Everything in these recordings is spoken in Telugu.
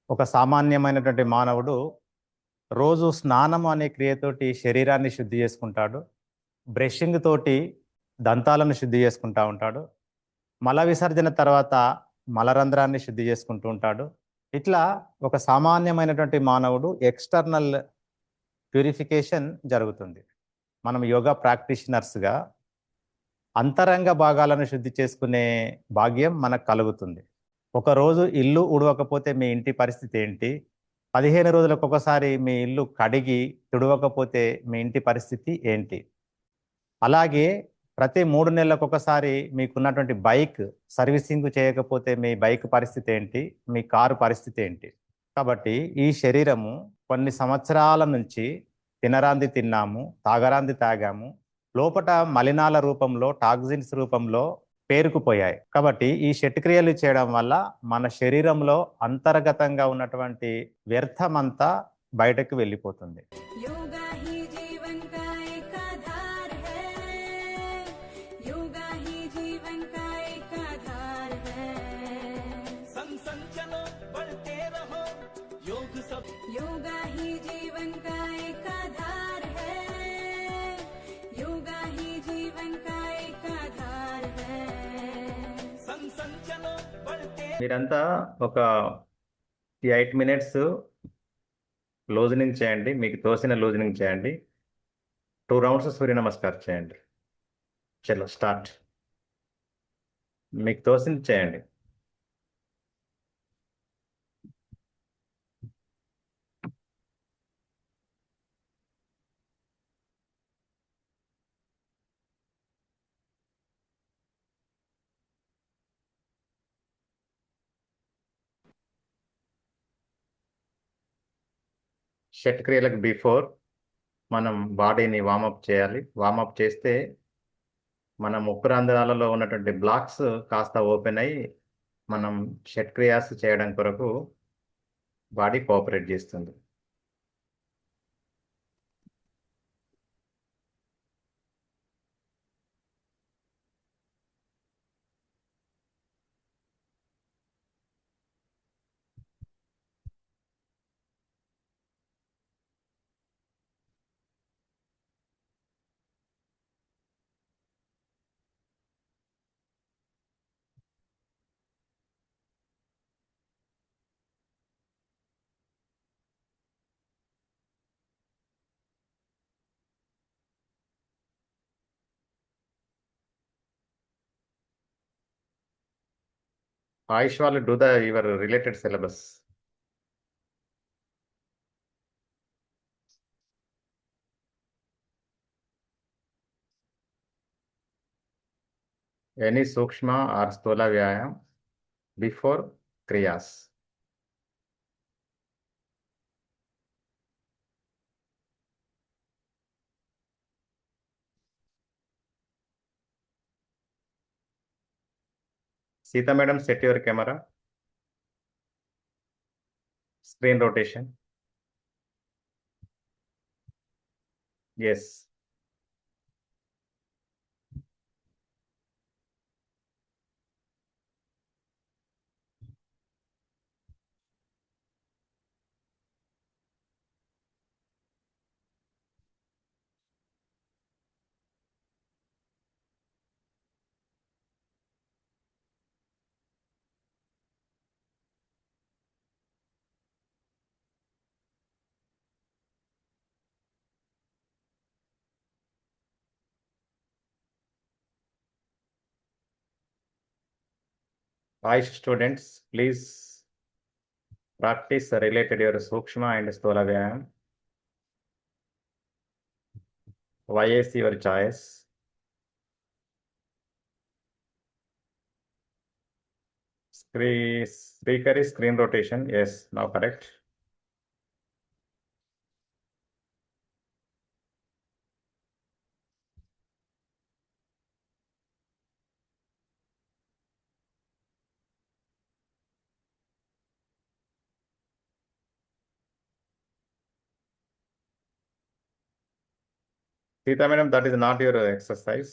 ఒక సామాన్యమైనటువంటి మానవుడు రోజు స్నానం అనే క్రియతోటి శరీరాన్ని శుద్ధి చేసుకుంటాడు. బ్రషింగ్ తోటి దంతాలను శుద్ధి చేసుకుంటా ఉంటాడు. మల విసర్జన తర్వాత మలరంధ్రాన్ని శుద్ధి చేసుకుంటూ ఉంటాడు. ఇట్లా ఒక సామాన్యమైనటువంటి మానవుడు ఎక్స్టర్నల్ ప్యూరిఫికేషన్ జరుగుతుంది. మనం యోగా ప్రాక్టీషనర్స్గా అంతరంగ భాగాలను శుద్ధి చేసుకునే భాగ్యం మనకు కలుగుతుంది. ఒకరోజు ఇల్లు ఉడవకపోతే మీ ఇంటి పరిస్థితి ఏంటి? 15 రోజులకు ఒకసారి మీ ఇల్లు కడిగి తుడవకపోతే మీ ఇంటి పరిస్థితి ఏంటి? అలాగే ప్రతి 3 నెలలకు ఒకసారి మీకున్నటువంటి బైక్ సర్వీసింగ్ చేయకపోతే మీ బైక్ పరిస్థితి ఏంటి? మీ కారు పరిస్థితి ఏంటి? కాబట్టి ఈ శరీరము కొన్ని సంవత్సరాల నుంచి తినరాంది తిన్నాము, తాగరాంది తాగాము, లోపట మలినాల రూపంలో, టాక్సిన్స్ రూపంలో పేరుకుపోయాయి. కాబట్టి ఈ షట్క్రియలు చేయడం వల్ల మన శరీరంలో అంతర్గతంగా ఉన్నటువంటి వ్యర్థమంతా బయటకు వెళ్ళిపోతుంది. योगा ही जीवन का एक आधार है, योगा ही जीवन का एक आधार है। संग संग चलो बढ़ते रहो, योग सब योगा ही जीवन का एक आधार है, योगा ही जीवन का एक आधार है। संग संग चलो बढ़ते మీరంతా ఒక 8 మినిట్స్ లూజనింగ్ చేయండి. మీకు తోసిన లూజనింగ్ చేయండి. 2 రౌండ్స్ సూర్య నమస్కారం చేయండి. చలో స్టార్ట్. మీకు తోసింది చేయండి. షట్క్రియలకు బిఫోర్ మనం బాడీని వార్మప్ చేయాలి. వార్మప్ చేస్తే మన ముక్కు రంధ్రాలలో ఉన్నటువంటి బ్లాక్స్ కాస్త ఓపెన్ అయ్యి మనం షట్క్రియాస్ చేయడం కొరకు బాడీ కోఆపరేట్ చేస్తుంది. ఆయుష్ వాళ్ళు do the your related syllabus. Any సూక్ష్మ ఆర్ స్థూల వ్యాయామం before క్రియాస్. Sita madam, set your camera. Screen rotation. Yes. Ayush students, please practice related your Sukshma and Sthola Vyayam. Why is your choice? Speaker is screen rotation. Yes, now correct. Sita madam, that is not your exercise.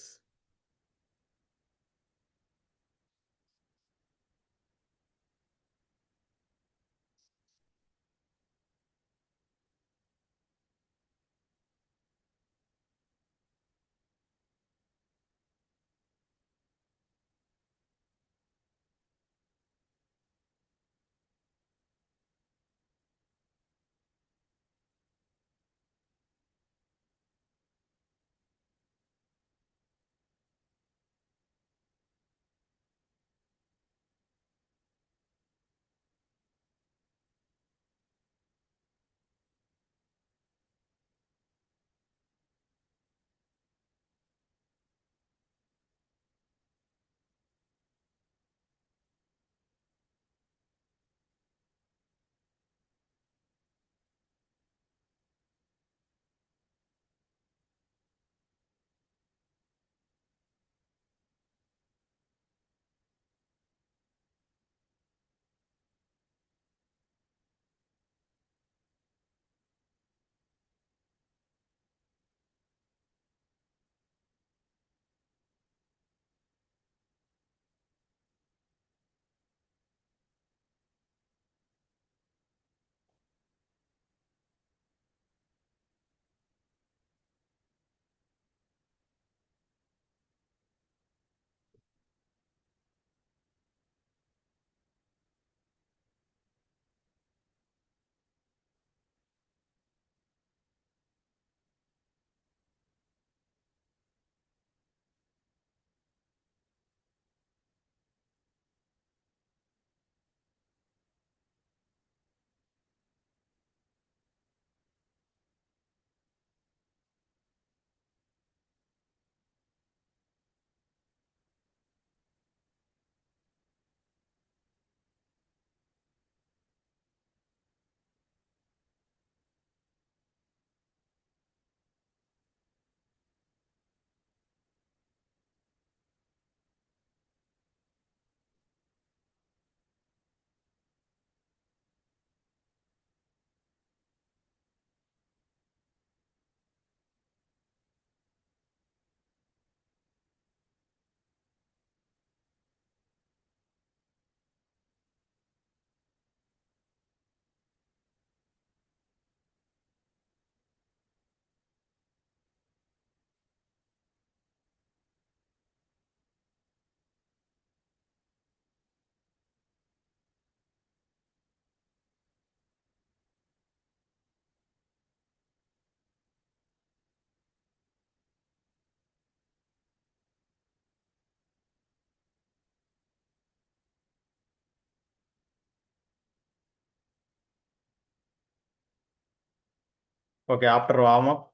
Okay, after warm up,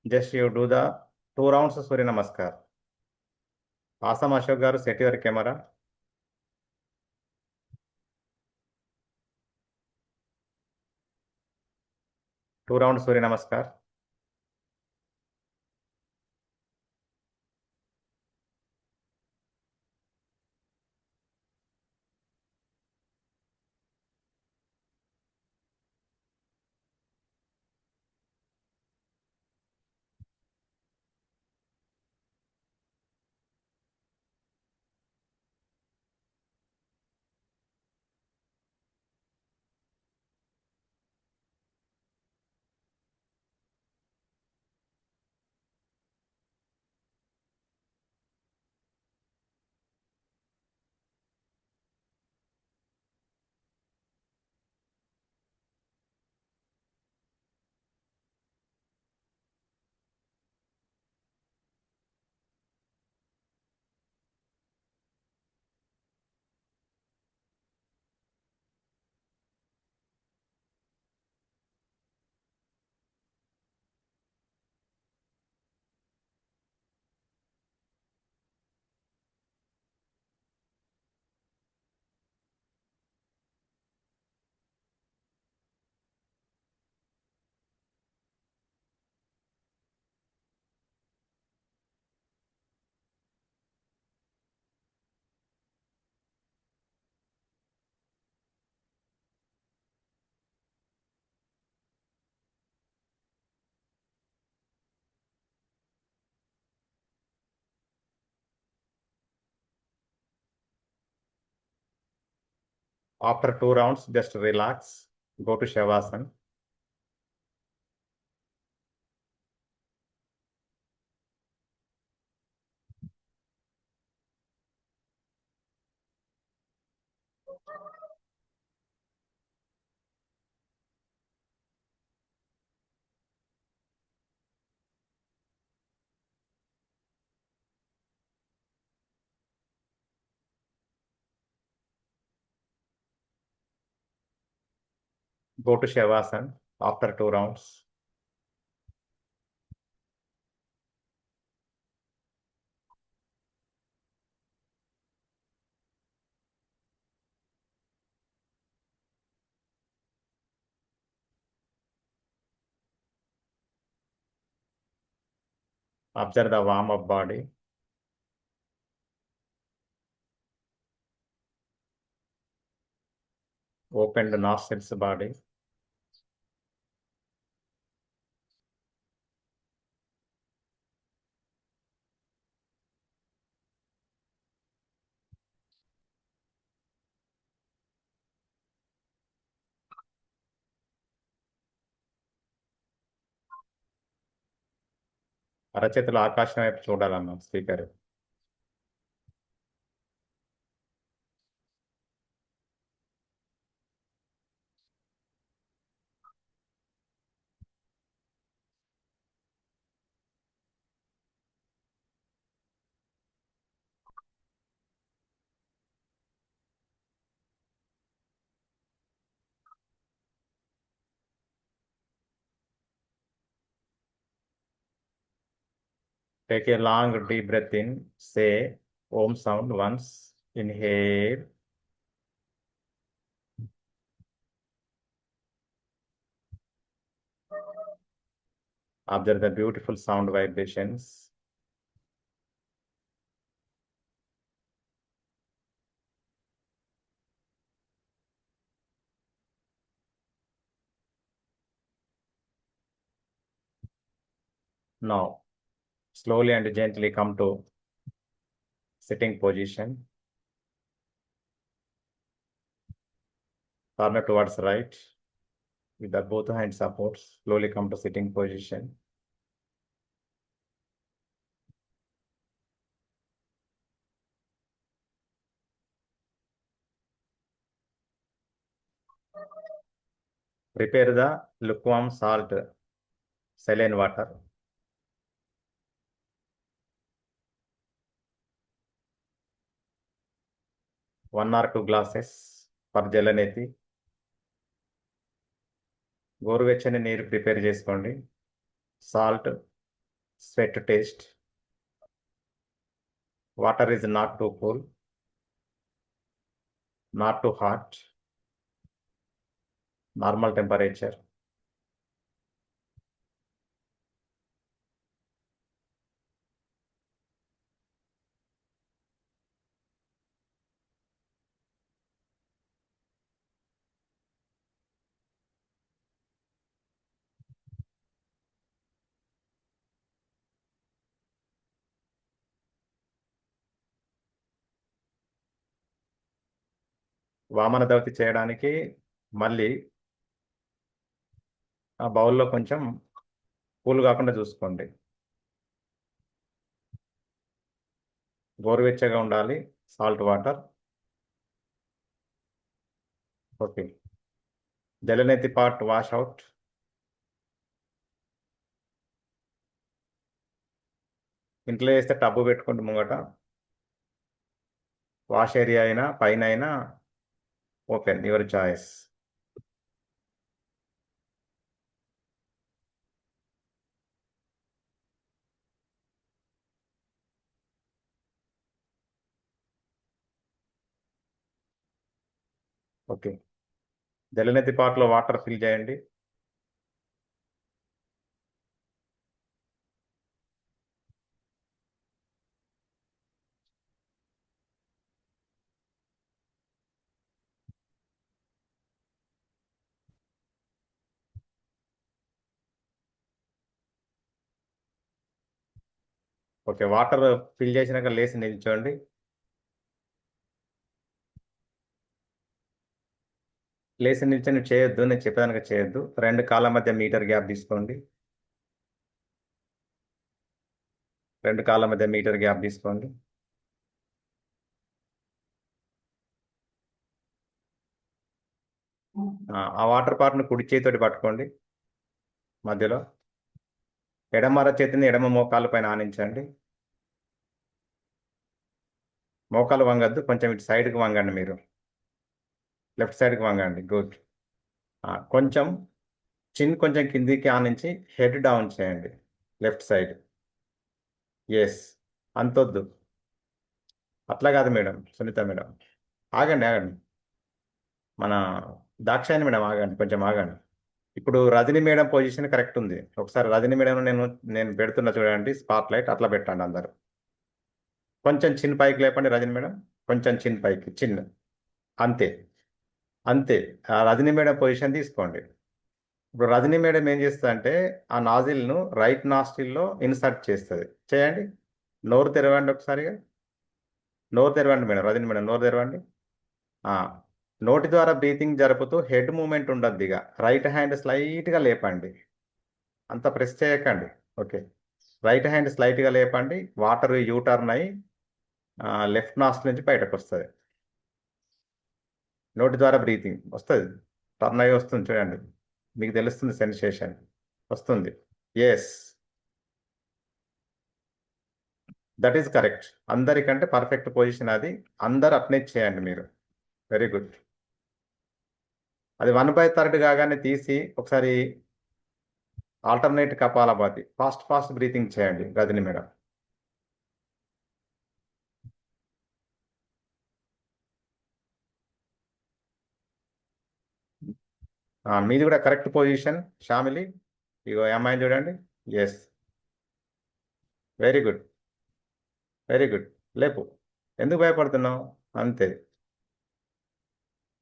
just you do the 2 rounds of Surya Namaskar. Asam Ashok garu, set your camera. Two rounds Surya Namaskar. After 2 rounds, just relax. Go to Shavasana. Go to Shavasana after 2 rounds. Observe the warm up body. Open the nostrils body. అరచేతులు ఆకాశం వైపు చూడాలన్న speaker. Take a long deep breath in. Say Om sound once. Inhale. Observe the beautiful sound vibrations. Now, slowly and gently come to sitting position. Corner towards right. With the both hand supports, slowly come to sitting position. Prepare the lukewarm salt, saline water. 1 or 2 glasses for Jalaneti. గోరువెచ్చని నీరు ప్రిపేర్ చేసుకోండి. Salt, sweet taste. Water is not too cool, not too hot, normal temperature. వామన దవతి చేయడానికి మళ్ళీ ఆ బౌల్లో కొంచెం కూల్ కాకుండా చూసుకోండి. గోరువెచ్చగా ఉండాలి. Salt water. Okay. Jalaneti part wash out. ఇంట్లో వేస్తే టబ్బు పెట్టుకోండి ముంగట. వాష్ ఏరియా అయినా పైన అయినా ఓపెన్, యువర్ చాయిస్. ఓకే. జలనేతి పార్ట్లో వాటర్ ఫిల్ చేయండి. ఓకే. వాటర్ ఫిల్ చేసినాక లేచి నిల్చోండి. లేచి నిల్చొని చేయొద్దు, నేను చెప్పేదానికి చేయొద్దు. 2 కాళ్ళ మధ్య మీటర్ గ్యాప్ తీసుకోండి. 2 కాళ్ళ మధ్య మీటర్ గ్యాప్ తీసుకోండి. ఆ వాటర్ పార్ట్ను కుడి చేతితోటి పట్టుకోండి మధ్యలో. ఎడమ చేతిని ఎడమ మోకాలు పైన ఆనించండి. మోకాలు వంగద్దు, కొంచెం ఇటు సైడ్కి వంగండి. మీరు లెఫ్ట్ సైడ్కి వంగండి. గుడ్. కొంచెం చిన్ కొంచెం కిందికి ఆనించి హెడ్ డౌన్ చేయండి లెఫ్ట్ సైడ్. ఎస్. అంతొద్దు, అట్లా కాదు మేడం. సునీత మేడం ఆగండి, ఆగండి. మన దాక్షాయణి మేడం ఆగండి, కొంచెం ఆగండి. ఇప్పుడు రజని మేడం పొజిషన్ కరెక్ట్ ఉంది. ఒకసారి రజని మేడం నేను పెడుతున్నా చూడండి, స్పాట్ లైట్ అట్లా పెట్టండి అందరు. కొంచెం చిన్న పైకి లేపండి రజని మేడం, కొంచెం చిన్న పైకి, చిన్న. అంతే, అంతే. ఆ రజని మేడం పొజిషన్ తీసుకోండి. ఇప్పుడు రజని మేడం ఏం చేస్తుంది అంటే ఆ నాజిల్ను రైట్ నాస్టిల్లో ఇన్సర్ట్ చేస్తుంది. చేయండి. నోరు తెరవండి ఒకసారిగా. నోరు తెరవండి మేడం, రజని మేడం నోరు తెరవండి. ఆ, నోటి ద్వారా బ్రీతింగ్ జరుపుతూ హెడ్ మూమెంట్ ఉండద్దు. ఇక రైట్ హ్యాండ్ స్లైట్గా లేపండి, అంత ప్రెస్ చేయకండి. ఓకే. రైట్ హ్యాండ్ స్లైట్గా లేపండి. వాటర్ యూటర్న్ అయ్యి లెఫ్ట్ నాస్టిల్ నుంచి బయటకు వస్తుంది. నోటి ద్వారా బ్రీతింగ్ వస్తుంది, టర్న్ అయ్యి వస్తుంది చూడండి. మీకు తెలుస్తుంది సెన్సేషన్ వస్తుంది. Yes, that is correct. అందరికంటే పర్ఫెక్ట్ పొజిషన్ అది. అందరు అప్నే చేయండి మీరు. Very good. అది 1/3 కాగానే తీసి ఒకసారి alternate kapalbhati fast fast breathing చేయండి రజని మేడం. మీది కూడా కరెక్ట్ పొజిషన్ షామిలి. ఇగో అమ్మాయిని చూడండి. Yes, very good, very good. లేపు, ఎందుకు భయపడుతున్నావు? అంతే,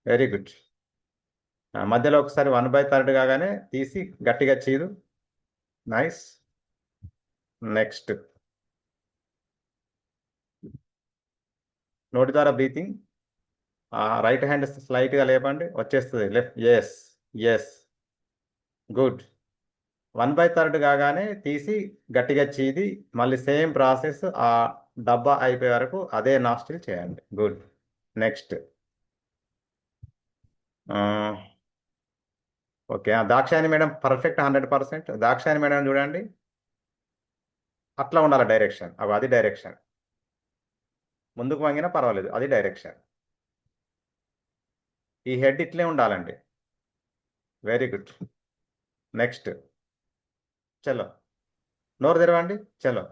వెరీ గుడ్. మధ్యలో ఒకసారి 1/3 కాగానే తీసి గట్టిగా చీరు. నైస్. నెక్స్ట్, నోటి ద్వారా బ్రీతింగ్. రైట్ హ్యాండ్ స్లైట్గా లేపండి, వచ్చేస్తుంది లెఫ్ట్. Yes, yes, good. 1/3 కాగానే తీసి గట్టిగా చీది మళ్ళీ సేమ్ ప్రాసెస్ ఆ డబ్బా అయిపోయే వరకు అదే నాస్టిల్ చేయండి. Good. Next. Okay. Dakshayani madam perfect 100%. Dakshayani madam చూడండి, అట్లా ఉండాలి డైరెక్షన్. అది డైరెక్షన్. ముందుకు వంగినా పర్వాలేదు, అది డైరెక్షన్. ఈ హెడ్ ఇట్లే ఉండాలండి. Very good. నెక్స్ట్. చలో. నోరు తెరవండి. చలో.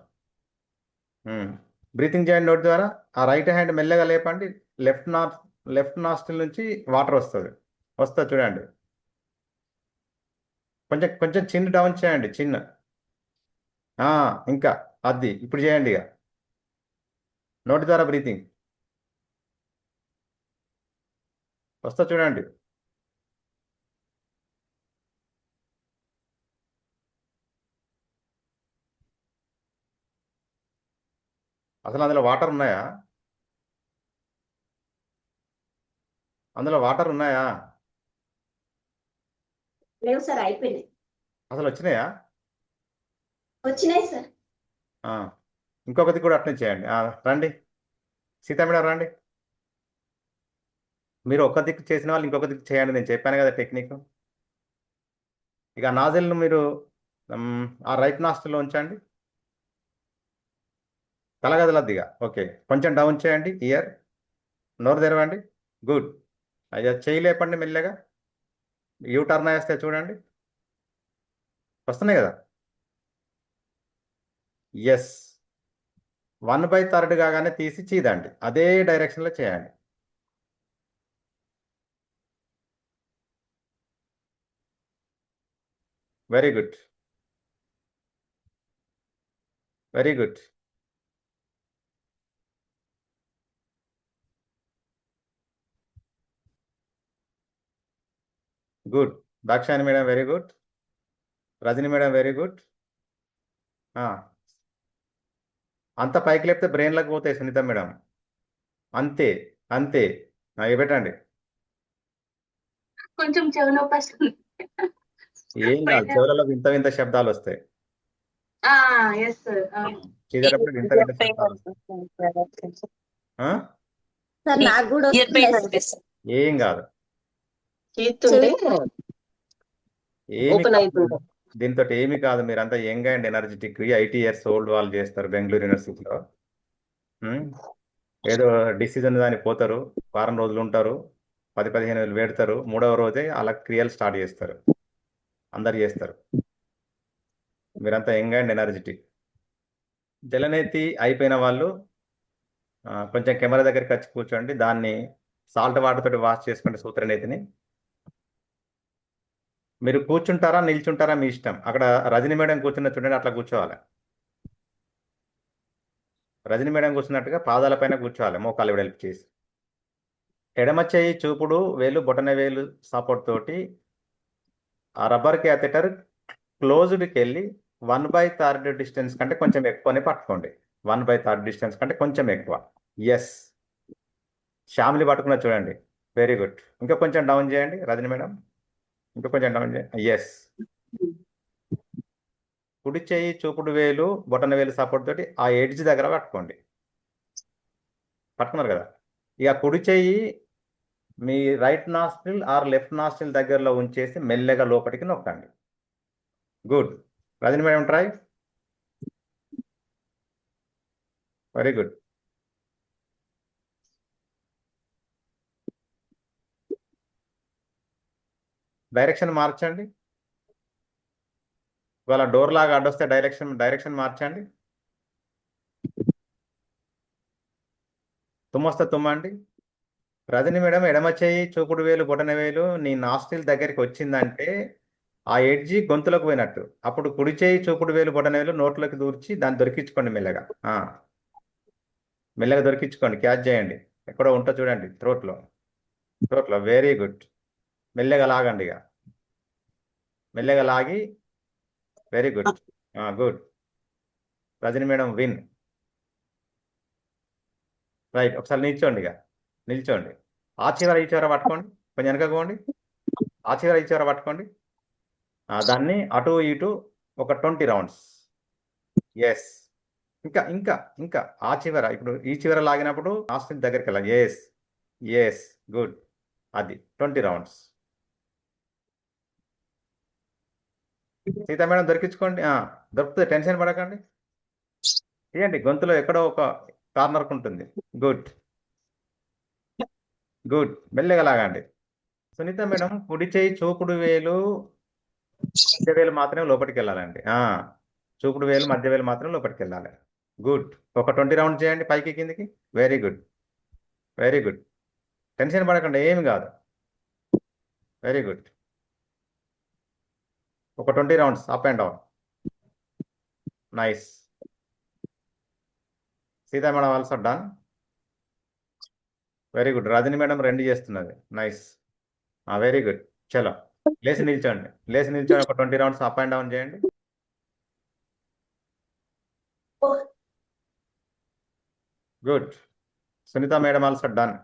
బ్రీతింగ్ చేయండి నోటి ద్వారా. ఆ రైట్ హ్యాండ్ మెల్లగా లేపండి. లెఫ్ట్ నాస్ట్రిల్ నుంచి వాటర్ వస్తుంది. చూడండి. కొంచెం కొంచెం చిన్న డౌన్ చేయండి. చిన్న. ఇంకా అది ఇప్పుడు చేయండి ఇక. నోటి ద్వారా బ్రీతింగ్ చూడండి. అసలు అందులో వాటర్ ఉన్నాయా? అందులో వాటర్ ఉన్నాయా? లేవు సార్, అయిపోయినాయి. అసలు వచ్చినాయా? వచ్చినాయి సార్. ఆ, ఇంకొకటి కూడా అట్నే చేయండి. రండి సీతా మేడం రండి. మీరు ఒక దిక్కు చేసిన వాళ్ళు ఇంకొక దిక్కు చేయండి. నేను చెప్పాను కదా టెక్నిక్. ఇక నాజిల్ను మీరు ఆ రైట్ నాస్ట్రిల్లో ఉంచండి. తలగదలద్దిగా. ఓకే, కొంచెం డౌన్ చేయండి. ఇయర్. నోరు తెరవండి. గుడ్. అయ్యా చేయి లేపండి మెల్లగా. యూ టర్న్ వేస్తే చూడండి. వస్తున్నాయి కదా. ఎస్. 1/3 కాగానే తీసి చీదండి. అదే డైరెక్షన్లో చేయండి. Very good. Very good. Good. Dakshayani madam very good. Rajani madam very good. అంత పైకి లేపితే బ్రెయిన్లోకి పోతాయి సునీత మేడం. అంతే అంతే. ఇవి పెట్టండి. కొంచెం చెవి నొప్పి వస్తుంది. ఏం కాదు, చెవులలో వింత వింత శబ్దాలు వస్తాయి. Yes sir. చేసేటప్పుడు వింత వింత శబ్దాలు వస్తాయి. ఆ? సార్ నాకు కూడా ఏం కాదు. ఏమి కాదు. దీంతో ఏమి కాదు. మీరంతా young and energetic 80 years old వాళ్ళు చేస్తారు బెంగళూరు యూనివర్సిటీలో. ఏదో డిసిజన్ దానికి పోతారు, వారం రోజులు ఉంటారు, 10-15 వేలు పెడతారు, 3వ రోజే అలా క్రియలు స్టార్ట్ చేస్తారు. అందరు చేస్తారు. మీరంతా యంగ్ అండ్ ఎనర్జెటిక్. జలనేతి అయిపోయిన వాళ్ళు కొంచెం కెమెరా దగ్గరికి వచ్చి కూర్చోండి. దాన్ని సాల్ట్ వాటర్ తోటి వాష్ చేసుకోండి సూత్రనేతిని. మీరు కూర్చుంటారా నిల్చుంటారా మీ ఇష్టం. అక్కడ రజని మేడం కూర్చున్న చూడండి, అట్లా కూర్చోవాలి. రజని మేడం కూర్చున్నట్టుగా పాదాలపైన కూర్చోవాలి, మోకాలు వెడల్పు చేసి. ఎడమ చేయి చూపుడు వేలు బొటన వేలు సపోర్ట్ తోటి ఆ రబ్బర్ క్యాథెటర్ క్లోజ్డ్కి వెళ్ళి 1/3 డిస్టెన్స్ కంటే కొంచెం ఎక్కువనే పట్టుకోండి. 1/3 డిస్టెన్స్ కంటే కొంచెం ఎక్కువ. ఎస్. ఫ్యామిలీ పట్టుకున్న చూడండి. Very good. ఇంకా కొంచెం డౌన్ చేయండి రజని మేడం. ఇంకా కొంచెం డౌన్ చేయండి. ఎస్. కుడి చేయి చూపుడు వేలు బొటన వేలు సపోర్ట్ తోటి ఆ ఎడ్జ్ దగ్గర పట్టుకోండి. పట్టుకున్నారు కదా. ఇక కుడి చేయి మీ right nostril or left nostril దగ్గరలో ఉంచేసి మెల్లగా లోపలికి నొక్కండి. Good. Rajani madam try. Very good. Direction మార్చండి. ఇవాళ డోర్ లాగా అడ్డొస్తే డైరెక్షన్ మార్చండి. తుమ్మొస్తే తుమ్మండి. రజని మేడం ఎడమ చేయి చూపుడు వేలు బొటన వేలు నీ నాస్ట్రిల్ దగ్గరికి వచ్చిందంటే ఆ ఎడ్జి గొంతులోకి పోయినట్టు. అప్పుడు కుడి చేయి చూపుడు వేలు బొటన వేలు నోట్లోకి దూర్చి దాన్ని దొరికించుకోండి మెల్లగా. మెల్లగా దొరికించుకోండి, క్యాచ్ చేయండి. ఎక్కడో ఉంటో చూడండి థ్రోట్లో. Very good. మెల్లగా లాగండి. ఇక మెల్లగా లాగి. Very good. Good. Rajani madam విన్. రైట్. ఒకసారి నిల్చోండి. ఇక నిల్చోండి. ఆ చివర ఈ చివర పట్టుకోండి. కొంచెం వెనక పోండి. ఆ చివర ఈ చివర పట్టుకోండి. దాన్ని అటు ఇటు ఒక 20 రౌండ్స్. ఎస్. ఇంకా ఇంకా ఇంకా ఆ చివర, ఇప్పుడు ఈ చివర లాగినప్పుడు నాస్ట్రిల్ దగ్గరికి వెళ్ళాలి. Yes yes. గుడ్. అది 20 రౌండ్స్. సీతా మేడం దొరికించుకోండి. దొరుకుతుంది, టెన్షన్ పడకండి. చేయండి. గొంతులో ఎక్కడో ఒక కార్నర్కు ఉంటుంది. గుడ్. గుడ్. మెల్లగా లాగండి. సునీత మేడం కుడి చేయి చూపుడు వేలు మధ్య వేలు మాత్రమే లోపలికి వెళ్ళాలండి. చూపుడు వేలు మధ్య వేలు మాత్రం లోపలికి వెళ్ళాలి. గుడ్. ఒక 20 రౌండ్ చేయండి పైకి కిందికి. Very good, very good. Tension పడకండి, ఏమి కాదు. Very good. ఒక 20 rounds up and down. Nice. Sita madam also done. Very good. Rajani madam 2 చేస్తున్నది. నైస్. Very good. చలో లేచి నిల్చోండి, లేచి నిల్చోండి. ఒక 20 రౌండ్స్ అప్ అండ్ డౌన్ చేయండి. Good. Sunita madam also done.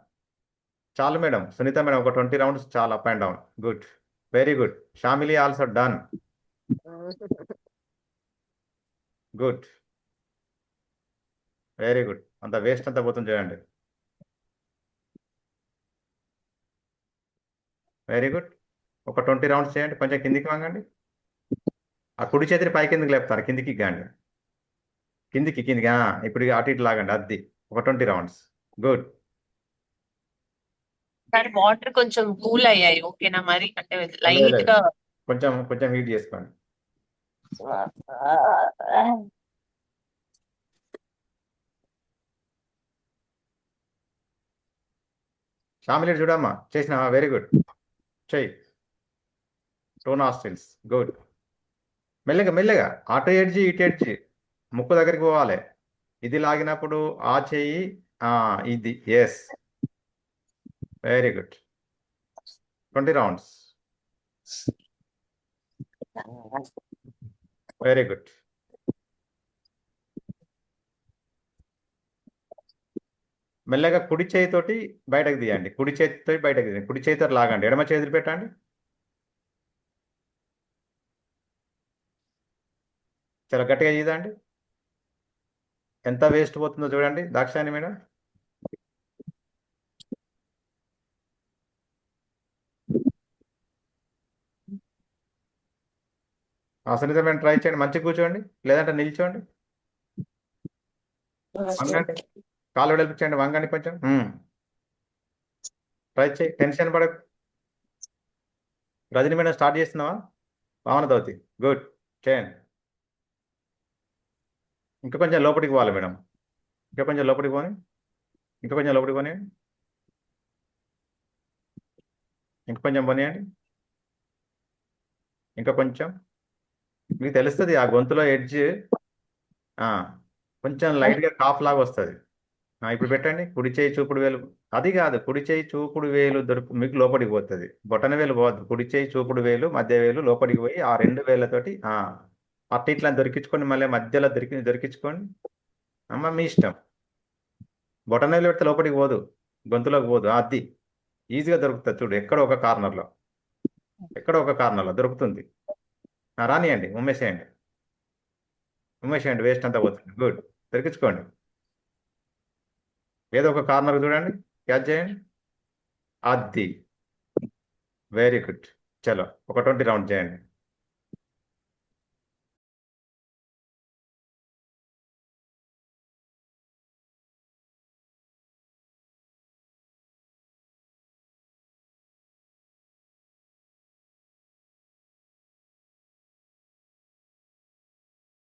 చాలు మేడం, సునీత మేడం ఒక 20 రౌండ్స్ చాలు up and down. Good, very good. Shamili also done. Good, very good. అంత వేస్ట్ అంతా పోతుంది చేయండి. Very good. ఒక 20 రౌండ్స్ చేయండి. కొంచెం కిందికి వంగండి. ఆ కుడి చేతిని పై కిందికి లేపుతారు, కిందికి గాండి. కిందికి కిందికి ఇప్పుడు అటు ఇటు లాగండి. అది ఒక 20 రౌండ్స్. గుడ్. కానీ వాటర్ కొంచెం కూల్ అయ్యాయి. ఓకేనా మరి? అంటే లైట్ గా కొంచెం కొంచెం హీట్ చేసుకోండి. షామిలి చూడమ్మా, చేసినావా? Very good. చెయ్యి. 2 నాస్ట్రిల్స్. గుడ్. మెల్లగా మెల్లగా అటు ఎడ్జి ఇటు ఎడ్జి ముక్కు దగ్గరికి పోవాలి. ఇది లాగినప్పుడు ఆ చెయ్యి ఇది. Yes, very good. 20 rounds. Very good. మెల్లగా కుడి చేయితోటి బయటకు తీయండి. కుడి చేతితో బయటకు తీయండి. కుడి చేతితో లాగండి. ఎడమ చేతులు పెట్టండి. చాలా గట్టిగా తీయండి. ఎంత వేస్ట్ పోతుందో చూడండి. Dakshayani madam, Sunita madam try చేయండి. మంచిగా కూర్చోండి, లేదంటే నిల్చోండి. వంగండి, కాలు వెడల్పించండి. వంగండి కొంచెం. ట్రై చేయి, టెన్షన్ పడకు. రజని మేడం స్టార్ట్ చేస్తున్నావా? భావన దౌతి. గుడ్, చేయండి. ఇంకా కొంచెం లోపలికి పోవాలి మేడం. ఇంకా కొంచెం లోపలికి పోని. ఇంకా కొంచెం లోపలికి పోనీయండి. ఇంకా కొంచెం పోనీయండి. ఇంకా కొంచెం. మీకు తెలుస్తుంది ఆ గొంతులో ఎడ్జ్ కొంచెం లైట్గా కాఫ్ లాగా వస్తుంది. ఇప్పుడు పెట్టండి. కుడి చేయి చూపుడు వేలు. అది కాదు, కుడి చేయి చూపుడు వేలు మీకు లోపలికి పోతుంది. బొటన వేలు పోవద్దు. కుడి చేయి చూపుడు వేలు మధ్య వేలు లోపలికి పోయి ఆ 2 వేలతోటి అట్ట ఇట్లా దొరికించుకొని మళ్ళీ మధ్యలో దొరికించుకోండి. అమ్మ మీ ఇష్టం. బొటన వేలు పెడితే లోపలికి పోదు, గొంతులోకి పోదు. అది ఈజీగా దొరుకుతుంది. చూడు, ఎక్కడో ఒక కార్నర్లో దొరుకుతుంది. రానియండి, ఉమ్మేసేయండి. వేస్ట్ అంతా పోతుంది. గుడ్, దొరికించుకోండి. ఏదో ఒక కార్నర్ చూడండి, క్యాచ్ చేయండి. అది వెరీ గుడ్. చలో ఒక 20 రౌండ్ చేయండి.